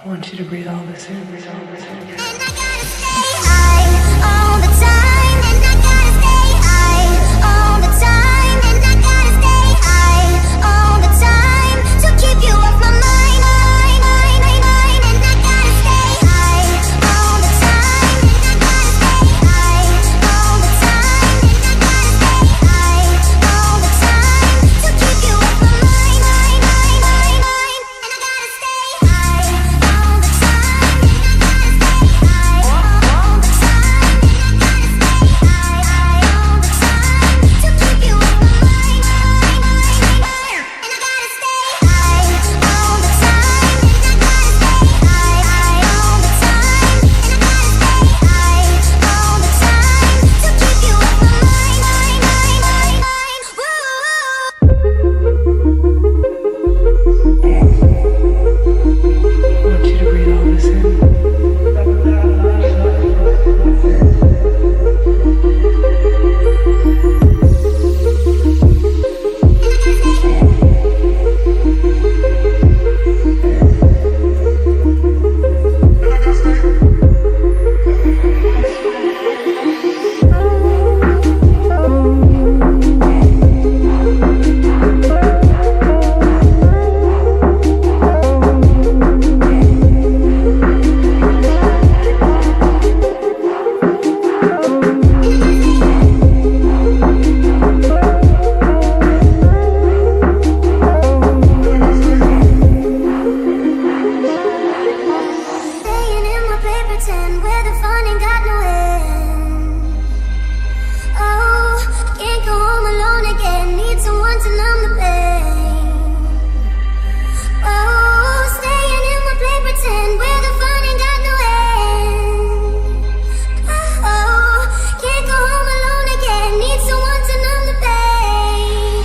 I want you to breathe all this in, breathe all this in. And I gotta stay high all the time. And I gotta stay high all the time. And I gotta stay high all the time to keep you off my mind, mind, mind, mind, mind. And I gotta stay high all the time. And I gotta stay high all the time. And I gotta stay high all the time to keep you off my mind, mind, mind, mind, mind. And I gotta stay high all the time. And I gotta stay high all the time. And I gotta stay high all the time to keep you off my mind, mind, mind, mind. And I gotta stay high all the time. And I gotta stay high all the time. And I gotta stay high all the time to keep you off my mind, mind, mind, mind, mind. I want you to breathe all this in. Staying in my paper tent where the fun ain't got no end. Oh, can't go home alone again. Need someone to numb the pain. Oh, staying in my paper tent where the fun ain't got no end. Oh, can't go home alone again. Need someone to numb the pain.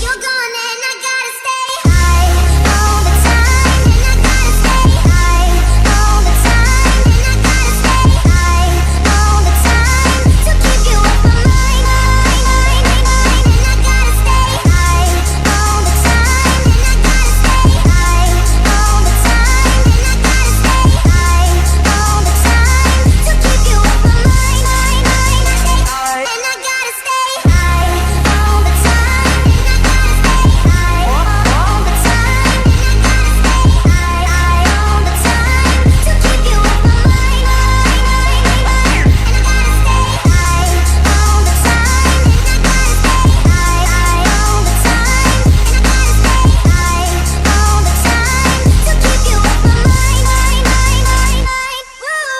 You're gone and I gotta stay high all the time. And I gotta stay high all the time. And I gotta stay high all the time to keep you off my mind, mind, mind, mind. And I gotta stay high all the time. And I gotta stay high all the time. And I gotta stay high all the time to keep you off my mind, mind, mind, mind. And I gotta stay high all the time. And I gotta stay high all the time. And I gotta stay high all the time to keep you off my mind, mind, mind, mind. And I gotta stay high all the time. And I gotta stay high all the time. And I gotta stay high all the time to keep you off my mind, mind, mind, mind, mind. Woo.